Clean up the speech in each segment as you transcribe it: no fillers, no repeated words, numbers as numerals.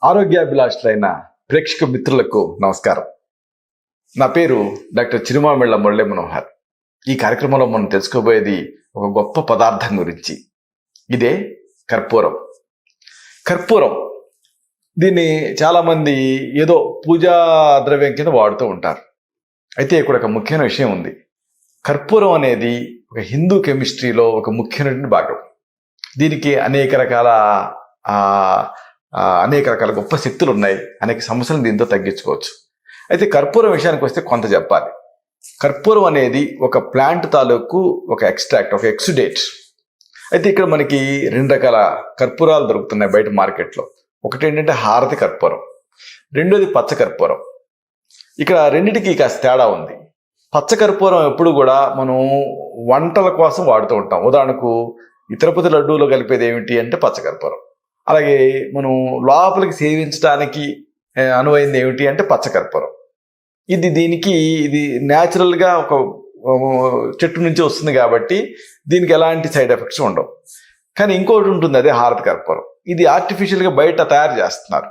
ఆరోగ్యాభిలాషులైన ప్రేక్షక మిత్రులకు నమస్కారం. నా పేరు డాక్టర్ చిరుమామిళ్ళ మురళీ మనోహర్. ఈ కార్యక్రమంలో మనం తెలుసుకోబోయేది ఒక గొప్ప పదార్థం గురించి. ఇదే కర్పూరం. కర్పూరం దీన్ని చాలామంది ఏదో పూజా ద్రవ్యం కింద వాడుతూ ఉంటారు. అయితే ఇక్కడ ఒక ముఖ్యమైన విషయం ఉంది. కర్పూరం అనేది ఒక హిందూ కెమిస్ట్రీలో ఒక ముఖ్యమైన భాగం. దీనికి అనేక రకాల గొప్ప శక్తులు ఉన్నాయి. అనేక సమస్యలను దీంతో తగ్గించుకోవచ్చు. అయితే కర్పూరం విషయానికి వస్తే కొంత చెప్పాలి. కర్పూరం అనేది ఒక ప్లాంట్ తాలూకు ఒక ఎక్స్ట్రాక్ట్, ఒక ఎక్సుడేట్. అయితే ఇక్కడ మనకి రెండు రకాల కర్పూరాలు దొరుకుతున్నాయి బయట మార్కెట్లో. ఒకటి ఏంటంటే హారతి కర్పూరం, రెండోది పచ్చ కర్పూరం. ఇక్కడ రెండిటికి కాస్త తేడా ఉంది. పచ్చ కర్పూరం ఎప్పుడు కూడా మనం వంటల కోసం వాడుతూ ఉంటాం. ఉదాహరణకు ఈ తిరుపతి లడ్డూలో కలిపేది ఏమిటి అంటే పచ్చ కర్పూరం. అలాగే మనం లోపలికి సేవించడానికి అనువైంది ఏమిటి అంటే పచ్చ కర్పూరం. ఇది న్యాచురల్గా ఒక చెట్టు నుంచి వస్తుంది కాబట్టి దీనికి ఎలాంటి సైడ్ ఎఫెక్ట్స్ ఉండవు. కానీ ఇంకోటి ఉంటుంది, అదే హారతి కర్పూరం. ఇది ఆర్టిఫిషియల్గా బయట తయారు చేస్తున్నారు.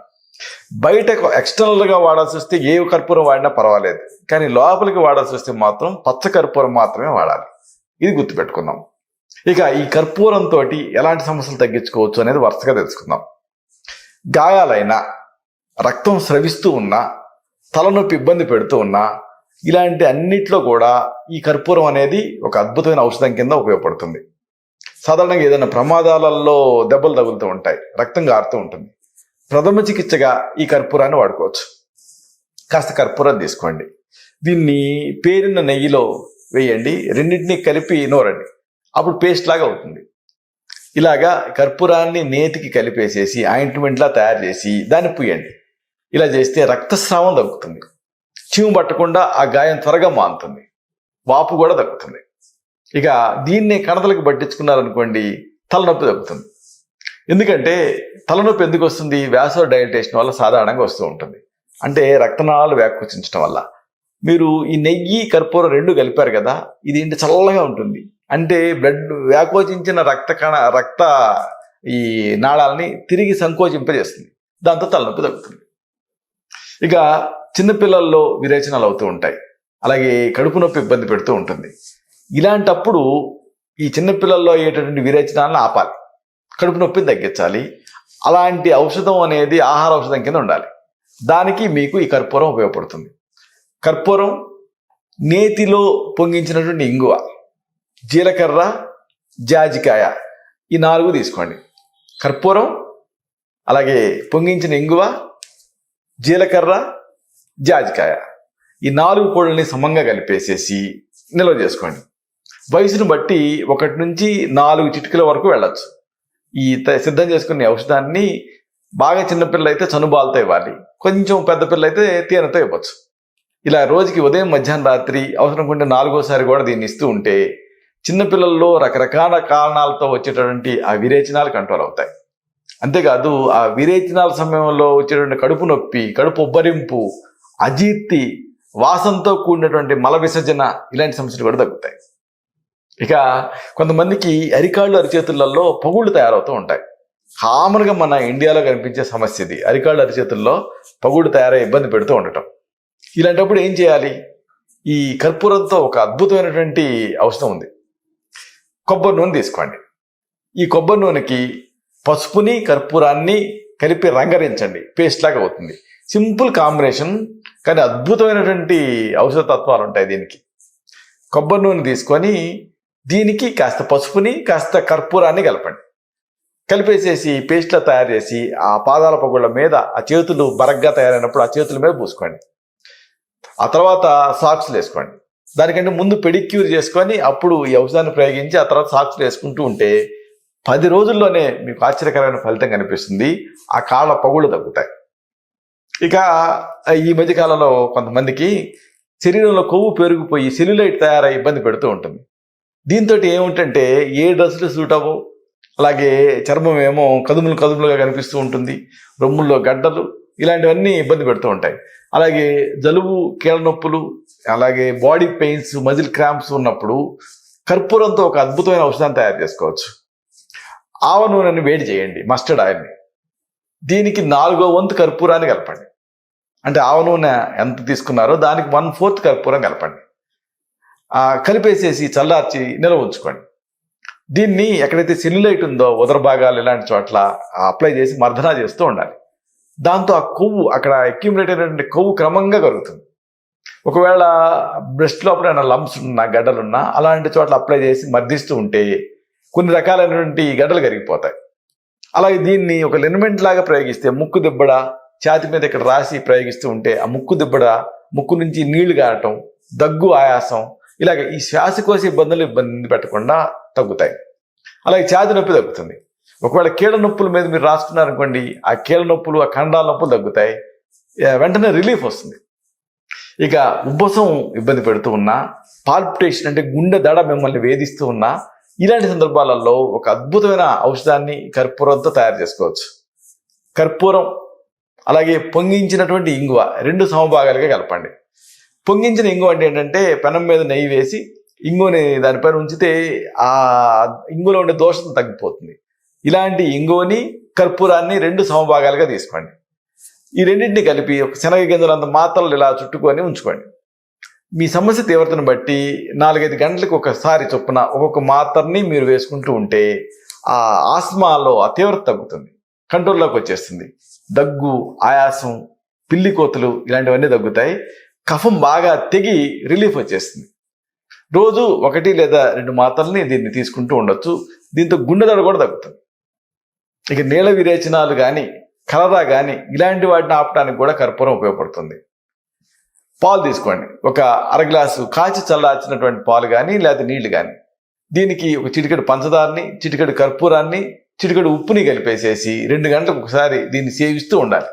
బయట ఎక్స్టర్నల్గా వాడాల్సి వస్తే ఏ కర్పూరం వాడినా పర్వాలేదు, కానీ లోపలికి వాడాల్సి వస్తే మాత్రం పచ్చ కర్పూరం మాత్రమే వాడాలి. ఇది గుర్తుపెట్టుకుందాం. ఇక ఈ కర్పూరంతో ఎలాంటి సమస్యలు తగ్గించుకోవచ్చు అనేది వరుసగా తెలుసుకుందాం. గాయాలైనా, రక్తం స్రవిస్తూ ఉన్నా, తలనొప్పి ఇబ్బంది పెడుతూ ఉన్నా, ఇలాంటి అన్నిట్లో కూడా ఈ కర్పూరం అనేది ఒక అద్భుతమైన ఔషధం కింద ఉపయోగపడుతుంది. సాధారణంగా ఏదైనా ప్రమాదాలలో దెబ్బలు తగులుతూ ఉంటాయి, రక్తం గారుతూ ఉంటుంది. ప్రథమ చికిత్సగా ఈ కర్పూరాన్ని వాడుకోవచ్చు. కాస్త కర్పూరం తీసుకోండి, దీన్ని పేరిన నెయ్యిలో వేయండి, రెండింటినీ కలిపి నూరండి. అప్పుడు పేస్ట్ లాగా అవుతుంది. ఇలాగా కర్పూరాన్ని నేతికి కలిపేసేసి ఆయింట్మెంట్లా తయారు చేసి దాన్ని పూయండి. ఇలా చేస్తే రక్తస్రావం తగ్గుతుంది, చీము పట్టకుండా ఆ గాయం త్వరగా మానుతుంది, వాపు కూడా తగ్గుతుంది. ఇక దీన్ని కణతలకు పట్టించుకున్నారనుకోండి, తలనొప్పి తగ్గుతుంది. ఎందుకంటే తలనొప్పి ఎందుకు వస్తుంది? వ్యాసో డైలటేషన్ వల్ల సాధారణంగా వస్తూ ఉంటుంది. అంటే రక్తనాళాలు వ్యాకోచించడం వల్ల. మీరు ఈ నెయ్యి కర్పూరం రెండు కలిపారు కదా, ఇది ఏంటి చల్లగా ఉంటుంది. అంటే బ్లడ్ వ్యాకోచించిన రక్త ఈ నాళాలని తిరిగి సంకోచింపజేస్తుంది. దాంతో తలనొప్పి తగ్గుతుంది. ఇక చిన్నపిల్లల్లో విరేచనాలు అవుతూ ఉంటాయి, అలాగే కడుపు నొప్పి ఇబ్బంది పెడుతూ ఉంటుంది. ఇలాంటప్పుడు ఈ చిన్నపిల్లల్లో అయ్యేటటువంటి విరేచనాలను ఆపాలి, కడుపు నొప్పిని తగ్గించాలి. అలాంటి ఔషధం అనేది ఆహార ఔషధం కింద ఉండాలి. దానికి మీకు ఈ కర్పూరం ఉపయోగపడుతుంది. కర్పూరం, నేతిలో పొంగించినటువంటి ఇంగువ, జీలకర్ర, జాజికాయ, ఈ 4 తీసుకోండి. కర్పూరం, అలాగే పొంగించిన ఇంగువ, జీలకర్ర, జాజికాయ, ఈ 4 పొడుల్ని సమంగా కలిపేసేసి నిల్వ చేసుకోండి. వయసును బట్టి 1 నుంచి 4 చిటికల వరకు వెళ్ళచ్చు. ఈ సిద్ధం చేసుకునే ఔషధాన్ని బాగా చిన్నపిల్లలు అయితే చనుబాలతో ఇవ్వాలి, కొంచెం పెద్ద పిల్లలు అయితే తేనెతో ఇవ్వచ్చు. ఇలా రోజుకి ఉదయం, మధ్యాహ్నం, రాత్రి అవసరం కొంటే 4వసారి కూడా దీన్ని ఇస్తూ ఉంటే చిన్నపిల్లల్లో రకరకాల కారణాలతో వచ్చేటటువంటి ఆ విరేచనాలు కంట్రోల్ అవుతాయి. అంతేకాదు ఆ విరేచనాల సమయంలో వచ్చేటువంటి కడుపు నొప్పి, కడుపు ఉబ్బరింపు, అజీర్తి, వాసనతో కూడినటువంటి మల విసర్జన, ఇలాంటి సమస్యలు కూడా తగ్గుతాయి. ఇక కొంతమందికి అరికాళ్ళు, అరిచేతులలో పగుళ్ళు తయారవుతూ ఉంటాయి. కామన్గా మన ఇండియాలో కనిపించే సమస్య ఇది. అరికాళ్ళు, అరిచేతుల్లో పగుళ్ళు తయారై ఇబ్బంది పెడుతూ ఉండటం. ఇలాంటప్పుడు ఏం చేయాలి? ఈ కర్పూరంతో ఒక అద్భుతమైనటువంటి ఔషధం ఉంది. కొబ్బరి నూనె తీసుకోండి. ఈ కొబ్బరి నూనెకి పసుపుని, కర్పూరాన్ని కలిపి రంగరించండి, పేస్ట్ లాగా అవుతుంది. సింపుల్ కాంబినేషన్, కానీ అద్భుతమైనటువంటి ఔషధ తత్వాలు ఉంటాయి దీనికి. కొబ్బరి నూనె తీసుకొని దీనికి కాస్త పసుపుని, కాస్త కర్పూరాన్ని కలపండి. కలిపేసేసి పేస్ట్లా తయారు చేసి ఆ పాదాల పగుళ్ళ మీద, ఆ చేతులు బరగ్గా తయారైనప్పుడు ఆ చేతుల మీద పూసుకోండి. ఆ తర్వాత సాక్స్లు వేసుకోండి. దానికంటే ముందు పెడిక్యూర్ చేసుకొని అప్పుడు ఈ ఔషధాన్ని ప్రయోగించి ఆ తర్వాత సాక్స్లు వేసుకుంటూ ఉంటే 10 రోజుల్లోనే మీకు ఆశ్చర్యకరమైన ఫలితం కనిపిస్తుంది. ఆ కాళ్ళ పగుళ్ళు తగ్గుతాయి. ఇక ఈ మధ్యకాలంలో కొంతమందికి శరీరంలో కొవ్వు పెరిగిపోయి సెల్యులైట్ తయారై ఇబ్బంది పెడుతూ ఉంటుంది. దీంతో ఏమిటంటే ఏ డ్రెస్సులు సూట్ అవ్వవు, అలాగే చర్మం ఏమో కదుములుగా కనిపిస్తూ ఉంటుంది, రొమ్ముల్లో గడ్డలు, ఇలాంటివన్నీ ఇబ్బంది పెడుతూ ఉంటాయి. అలాగే జలుబు, కీళ్ళ నొప్పులు, అలాగే బాడీ పెయిన్స్, మజిల్ క్రాంప్స్ ఉన్నప్పుడు కర్పూరంతో ఒక అద్భుతమైన ఔషధాన్ని తయారు చేసుకోవచ్చు. ఆవ నూనెని వేడి చేయండి, మస్టర్డ్ ఆయిల్ని దీనికి 4వ వంతు కర్పూరాన్ని కలపండి. అంటే ఆవ నూనె ఎంత తీసుకున్నారో దానికి 1/4 కర్పూరం కలపండి. కలిపేసేసి చల్లార్చి నిల్వ ఉంచుకోండి. దీన్ని ఎక్కడైతే సెల్యులైట్ ఉందో ఉదర భాగాలు ఇలాంటి చోట్ల అప్లై చేసి మర్దనా చేస్తూ ఉండాలి. దాంతో ఆ కొవ్వు అక్కడ అక్యుములేట్ అయినటువంటి కొవ్వు క్రమంగా కరుగుతుంది. ఒకవేళ బ్రెస్ట్ లోపల ఏమైనా లంప్స్ ఉన్నా గడ్డలున్నా అలాంటి చోట్ల అప్లై చేసి మర్దిస్తూ ఉంటే కొన్ని రకాలైనటువంటి గడ్డలు కరిగిపోతాయి. అలాగే దీన్ని ఒక లినమెంట్ లాగా ప్రయోగిస్తే ముక్కు దిబ్బడ ఛాతి మీద ఇక్కడ రాసి ప్రయోగిస్తూ ఉంటే ఆ ముక్కు దిబ్బడ, ముక్కు నుంచి నీళ్లు గారటం, దగ్గు, ఆయాసం ఇలాగ ఈ శ్వాసకోశ ఇబ్బంది పెట్టకుండా తగ్గుతాయి. అలాగే ఛాతి నొప్పి తగ్గుతుంది. ఒకవేళ కీళ్ళ నొప్పుల మీద మీరు రాసుకున్నారనుకోండి, ఆ కీళ్ళ నొప్పులు, ఆ ఖండాల నొప్పులు తగ్గుతాయి, వెంటనే రిలీఫ్ వస్తుంది. ఇక ఉబ్బసం ఇబ్బంది పెడుతూ ఉన్నా, పాల్పిటేషన్ అంటే గుండె దడ మిమ్మల్ని వేధిస్తూ ఉన్నా, ఇలాంటి సందర్భాలలో ఒక అద్భుతమైన ఔషధాన్ని కర్పూరంతో తయారు చేసుకోవచ్చు. కర్పూరం అలాగే పొంగించినటువంటి ఇంగువ 2 సమభాగాలుగా కలపండి. పొంగించిన ఇంగువ అంటే ఏంటంటే పెనం మీద నెయ్యి వేసి ఇంగువని దానిపైన ఉంచితే ఆ ఇంగువలో ఉండే దోషం తగ్గిపోతుంది. ఇలాంటి ఇంగువని కర్పూరాన్ని 2 సమభాగాలుగా తీసుకోండి. ఈ రెండింటిని కలిపి ఒక శనగ గింజలంత మాత్రలు ఇలా చుట్టుకొని ఉంచుకోండి. మీ సమస్య తీవ్రతను బట్టి 4-5 గంటలకు ఒకసారి చొప్పున ఒక్కొక్క మాత్రని మీరు వేసుకుంటూ ఉంటే ఆ ఆస్మాలో ఆ తీవ్రత తగ్గుతుంది, కంట్రోల్లోకి వచ్చేస్తుంది. దగ్గు, ఆయాసం, పిల్లి కోతులు ఇలాంటివన్నీ తగ్గుతాయి. కఫం బాగా తెగి రిలీఫ్ వచ్చేస్తుంది. రోజు 1 లేదా 2 మాత్రల్ని దీన్ని తీసుకుంటూ ఉండొచ్చు. దీంతో గుండె దడ కూడా తగ్గుతుంది. ఇక నీళ్ళ విరేచనాలు కానీ, కలరా కానీ ఇలాంటి వాటిని ఆపడానికి కూడా కర్పూరం ఉపయోగపడుతుంది. పాలు తీసుకోండి. ఒక అర గ్లాసు కాచి చల్లార్చినటువంటి పాలు కానీ లేదా నీళ్లు కానీ, దీనికి ఒక చిటికెడు పంచదారని, చిటికెడు కర్పూరాన్ని, చిటికెడు ఉప్పుని కలిపేసేసి 2 గంటలకు ఒకసారి దీన్ని సేవిస్తూ ఉండాలి.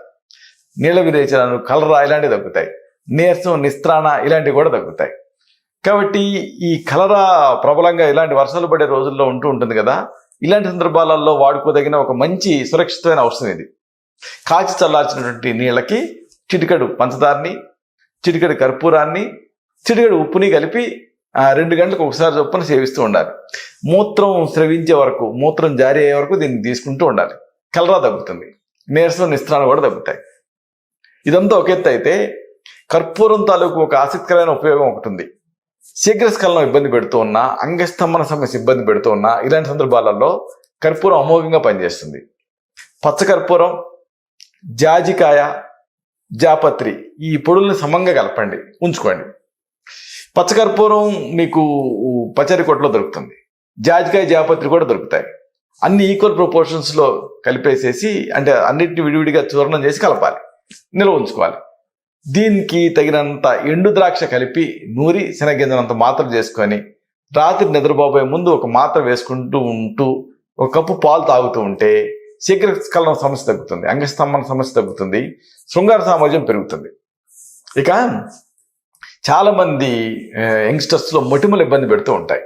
నీళ్ళ విరేచనాలు, కలరా ఇలాంటివి తగ్గుతాయి. నీరసం, నిస్త్రాణ ఇలాంటివి కూడా తగ్గుతాయి. కాబట్టి ఈ కలరా ప్రబలంగా ఇలాంటి వర్షాలు పడే రోజుల్లో ఉంటూ ఉంటుంది కదా, ఇలాంటి సందర్భాలలో వాడుకోదగిన ఒక మంచి సురక్షితమైన ఔషధం ఇది. కాచి చల్లార్చినటువంటి నీళ్ళకి చిటికెడు పంచదారని, చిటికెడు కర్పూరాన్ని, చిటికెడు ఉప్పుని కలిపి 2 గంటలకు ఒకసారి చొప్పున సేవిస్తూ ఉండాలి. మూత్రం స్రవించే వరకు, మూత్రం జారీ అయ్యే వరకు దీన్ని తీసుకుంటూ ఉండాలి. కలరా తగ్గుతుంది, నీరసం, నిస్త్రాణ కూడా తగ్గుతాయి. ఇదంతా ఒక ఎత్తు అయితే కర్పూరం తాలూకు ఒక ఆసక్తికరమైన ఉపయోగం ఒకటి ఉంది. శీఘ్రస్ఖలనం ఇబ్బంది పెడుతూ ఉన్నా, అంగస్తంభన సమస్య ఇబ్బంది పెడుతూ ఉన్నా ఇలాంటి సందర్భాలలో కర్పూరం అమోఘంగా పనిచేస్తుంది. పచ్చకర్పూరం, జాజికాయ, జాపత్రి ఈ పొడుల్ని సమంగా కలపండి, ఉంచుకోండి. పచ్చకర్పూరం మీకు పచ్చడి కొట్లో దొరుకుతుంది. జాజికాయ, జాపత్రి కూడా దొరుకుతాయి. అన్ని ఈక్వల్ ప్రపోర్షన్స్లో కలిపేసేసి, అంటే అన్నిటిని విడివిడిగా చూర్ణం చేసి కలపాలి, నిల్వ ఉంచుకోవాలి. దీనికి తగినంత ఎండు ద్రాక్ష కలిపి నూరి శనగింజనంత మాత్ర చేసుకొని రాత్రి నిద్రపోబోయే ముందు ఒక మాత్ర వేసుకుంటూ ఉంటూ 1 కప్పు పాలు తాగుతూ ఉంటే శీఘ్రస్ఖలనం సమస్య తగ్గుతుంది, అంగస్తంభన సమస్య తగ్గుతుంది, శృంగార సామర్థ్యం పెరుగుతుంది. ఇక చాలామంది యంగ్స్టర్స్లో మొటిమలు ఇబ్బంది పెడుతూ ఉంటాయి.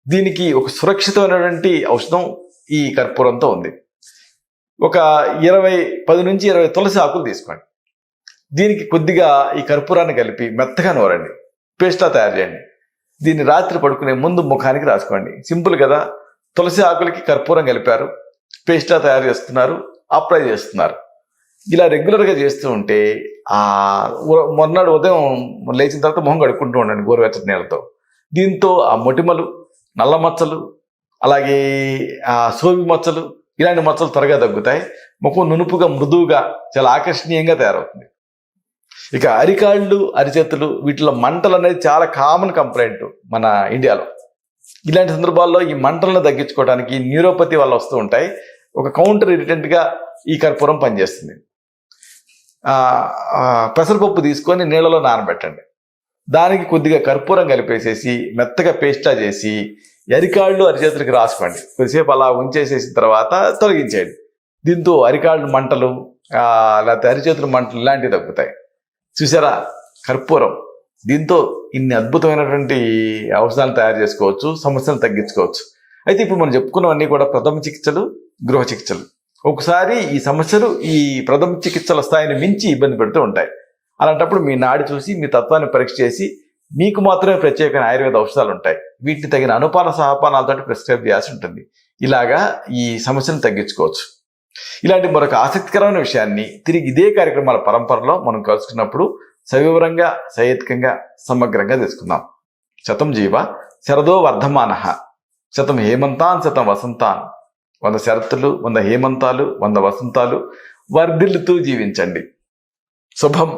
దీనికి ఒక సురక్షితమైనటువంటి ఔషధం ఈ కర్పూరంతో ఉంది. ఒక 10 నుంచి 20 తులసి ఆకులు తీసుకోండి. దీనికి కొద్దిగా ఈ కర్పూరాన్ని కలిపి మెత్తగా నూరండి, పేస్ట్లా తయారు చేయండి. దీన్ని రాత్రి పడుకునే ముందు ముఖానికి రాసుకోండి. సింపుల్ కదా. తులసి ఆకులకి కర్పూరం కలిపారు, పేస్ట్లా తయారు చేస్తున్నారు, అప్లై చేస్తున్నారు. ఇలా రెగ్యులర్గా చేస్తూ ఉంటే మొన్నటి ఉదయం లేచిన తర్వాత మొహం కడుక్కుంటూ ఉండండి గోరువెచ్చటి నీళ్ళతో. దీంతో ఆ మొటిమలు, నల్ల మచ్చలు, అలాగే ఆ సోవి మచ్చలు ఇలాంటి మచ్చలు త్వరగా తగ్గుతాయి. ముఖం నునుపుగా, మృదువుగా, చాలా ఆకర్షణీయంగా తయారవుతుంది. ఇక అరికాళ్ళు, అరిచేతులు వీటిలో మంటలు అనేది చాలా కామన్ కంప్లైంట్ మన ఇండియాలో. ఇలాంటి సందర్భాల్లో ఈ మంటలను తగ్గించుకోవడానికి న్యూరోపతి వల్ల వస్తూ ఉంటాయి. ఒక కౌంటర్ ఇరిటెంట్గా ఈ కర్పూరం పనిచేస్తుంది. పెసరపప్పు తీసుకొని నీళ్ళలో నానబెట్టండి. దానికి కొద్దిగా కర్పూరం కలిపేసేసి మెత్తగా పేస్టా చేసి అరికాళ్ళు, అరిచేతులకి రాసుకోండి. కొద్దిసేపు అలా ఉంచేసేసిన తర్వాత తొలగించేయండి. దీంతో అరికాళ్ళు మంటలు, లేకపోతే అరిచేతుల మంటలు ఇలాంటివి తగ్గుతాయి. చూసారా కర్పూరం. దీంతో ఇన్ని అద్భుతమైనటువంటి ఔషధాలు తయారు చేసుకోవచ్చు, సమస్యలు తగ్గించుకోవచ్చు. అయితే ఇప్పుడు మనం చెప్పుకున్నవన్నీ కూడా ప్రథమ చికిత్సలు, గృహ చికిత్సలు. ఒకసారి ఈ సమస్యలు ఈ ప్రథమ చికిత్సల స్థాయిని మించి ఇబ్బంది పెడుతూ ఉంటాయి. అలాంటప్పుడు మీ నాడి చూసి, మీ తత్వాన్ని పరీక్ష చేసి మీకు మాత్రమే ప్రత్యేకమైన ఆయుర్వేద ఔషధాలు ఉంటాయి. వీటిని తగిన అనుపాన సహపానాలతో ప్రిస్క్రైబ్ చేయాల్సి ఉంటుంది. ఇలాగా ఈ సమస్యను తగ్గించుకోవచ్చు. ఇలాంటి మరొక ఆసక్తికరమైన విషయాన్ని తిరిగి ఇదే కార్యక్రమాల పరంపరలో మనం కలుసుకున్నప్పుడు సవివరంగా, సహేతుకంగా, సమగ్రంగా తెలుసుకుందాం. శతం జీవ శరదో వర్ధమాన, శతం హేమంతాన్ శతం వసంతాన్. 100 శరత్తులు, 100 హేమంతాలు, 100 వసంతాలు వర్ధిల్లుతూ జీవించండి. శుభం.